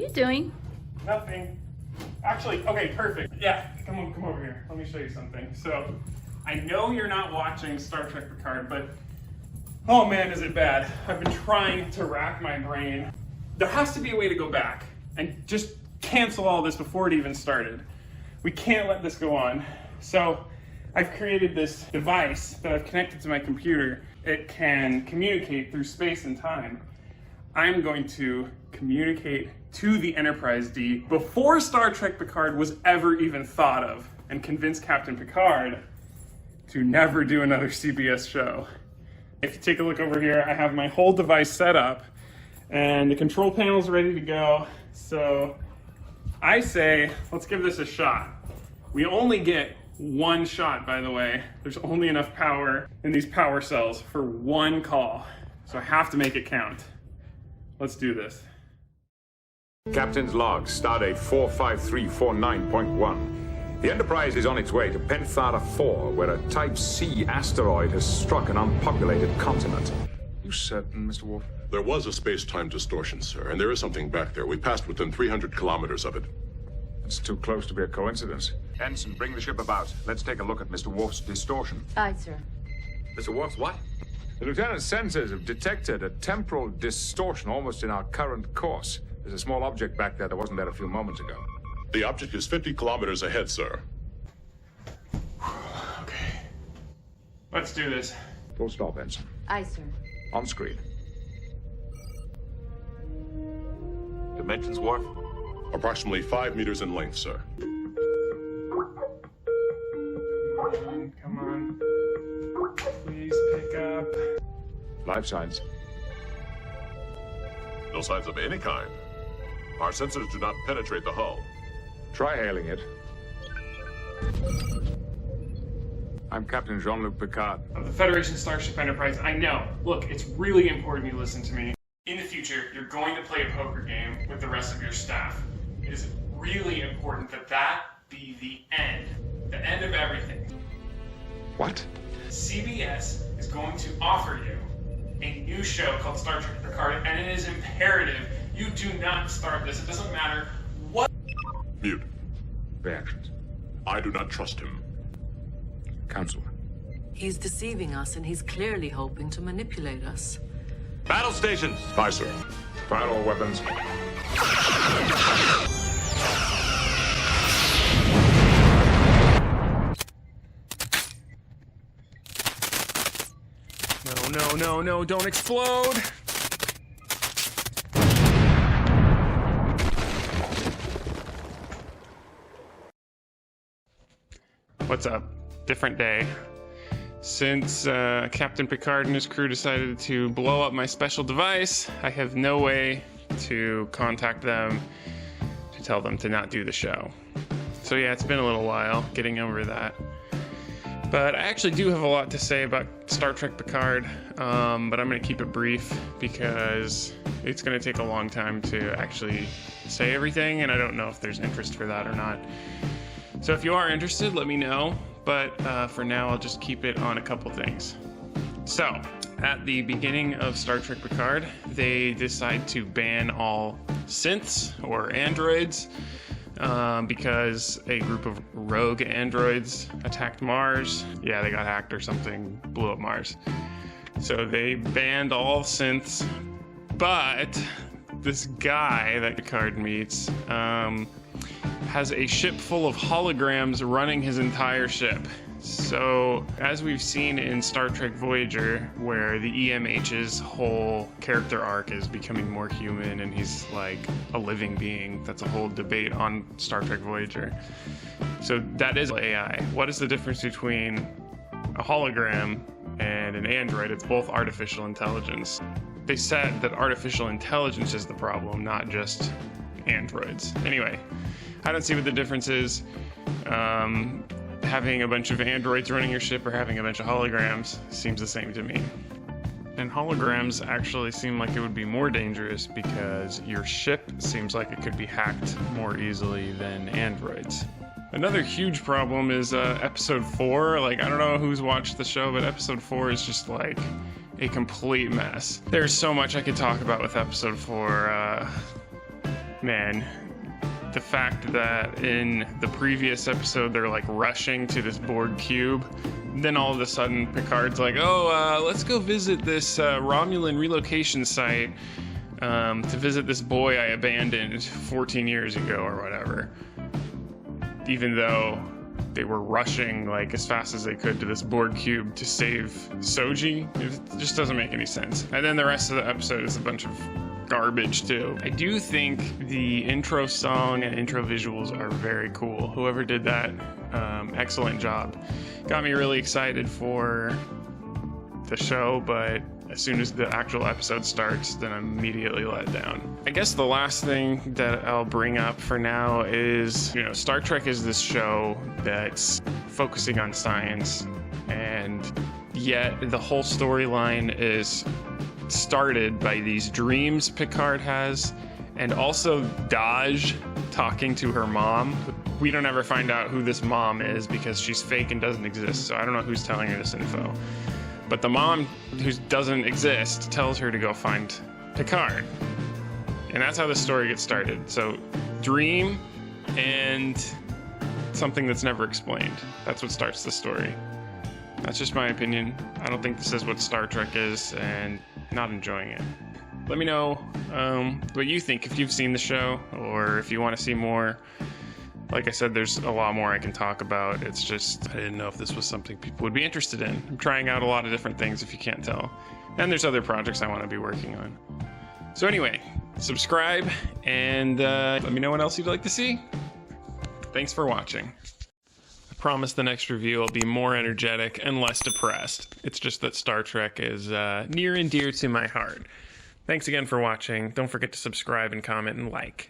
you doing? Nothing. Actually, okay, perfect. Yeah, come over here. Let me show you something. So, I know you're not watching Star Trek Picard, but oh man, is it bad. I've been trying to rack my brain. There has to be a way to go back and just cancel all this before it even started. We can't let this go on. So, I've created this device that I've connected to my computer. It can communicate through space and time. I'm going to communicate to the Enterprise D before Star Trek Picard was ever even thought of, and convince Captain Picard to never do another CBS show. If you take a look over here, I have my whole device set up and the control panel's ready to go. So I say, let's give this a shot. We only get one shot, by the way. There's only enough power in these power cells for one call. So I have to make it count. Let's do this. Captain's log, stardate 45349.1. The Enterprise is on its way to Penthara 4, where a Type C asteroid has struck an unpopulated continent. You certain, Mr. Worf? There was a space-time distortion, sir, and there is something back there. We passed within 300 kilometers of it. It's too close to be a coincidence. Ensign, bring the ship about. Let's take a look at Mr. Worf's distortion. Aye, sir. Mr. Worf's what? The lieutenant's sensors have detected a temporal distortion almost in our current course. There's a small object back there that wasn't there a few moments ago. The object is 50 kilometers ahead, sir. Okay. Let's do this. Full stop, Ensign. Aye, sir. On screen. Dimensions, Worf? Approximately 5 meters in length, sir. Come on. Please pick up. Life signs. No signs of any kind. Our sensors do not penetrate the hull. Try hailing it. I'm Captain Jean-Luc Picard. Of the Federation Starship Enterprise, I know. Look, it's really important you listen to me. In the future, you're going to play a poker game with the rest of your staff. It is really important that that be the end of everything. What? CBS is going to offer you a new show called Star Trek Picard, and it is imperative you do not start this. It doesn't matter what. Mute. Reactions. I do not trust him. Counselor. He's deceiving us, and he's clearly hoping to manipulate us. Battle stations! Aye, sir. Fire all weapons. No, don't explode! What's up? Different day. Since Captain Picard and his crew decided to blow up my special device, I have no way to contact them to tell them to not do the show. So yeah, it's been a little while getting over that. But I actually do have a lot to say about Star Trek Picard, but I'm going to keep it brief because it's going to take a long time to actually say everything, and I don't know if there's interest for that or not. So if you are interested, let me know, but for now I'll just keep it on a couple things. So, at the beginning of Star Trek Picard, they decide to ban all synths or androids because a group of rogue androids attacked Mars. Yeah, they got hacked or something, blew up Mars. So they banned all synths, but this guy that Picard meets has a ship full of holograms running his entire ship. So, as we've seen in Star Trek Voyager, where the EMH's whole character arc is becoming more human and he's like a living being, that's a whole debate on Star Trek Voyager. So that is AI. What is the difference between a hologram and an android? It's both artificial intelligence. They said that artificial intelligence is the problem, not just androids. Anyway, I don't see what the difference is. Having a bunch of androids running your ship or having a bunch of holograms seems the same to me. And holograms actually seem like it would be more dangerous because your ship seems like it could be hacked more easily than androids. Another huge problem is episode 4. Like, I don't know who's watched the show, but episode 4 is just like a complete mess. There's so much I could talk about with episode 4. man, the fact that in the previous episode they're like rushing to this Borg cube, then all of a sudden Picard's like, oh, let's go visit this Romulan relocation site to visit this boy I abandoned 14 years ago or whatever. Even though they were rushing like as fast as they could to this Borg cube to save Soji. It just doesn't make any sense. And then the rest of the episode is a bunch of garbage too. I do think the intro song and intro visuals are very cool. Whoever did that, excellent job. Got me really excited for the show, but as soon as the actual episode starts, then I'm immediately let down. I guess the last thing that I'll bring up for now is, Star Trek is this show that's focusing on science, and yet the whole storyline is started by these dreams Picard has, and also Daj talking to her mom. We don't ever find out who this mom is because she's fake and doesn't exist, so I don't know who's telling her this info. But the mom, who doesn't exist, tells her to go find Picard. And that's how the story gets started. So, dream and something that's never explained. That's what starts the story. That's just my opinion. I don't think this is what Star Trek is, and not enjoying it. Let me know what you think if you've seen the show, or if you want to see more. Like I said, there's a lot more I can talk about. It's just, I didn't know if this was something people would be interested in. I'm trying out a lot of different things, if you can't tell. And there's other projects I want to be working on. So anyway, subscribe, and let me know what else you'd like to see. Thanks for watching. I promise the next review will be more energetic and less depressed. It's just that Star Trek is near and dear to my heart. Thanks again for watching. Don't forget to subscribe and comment and like.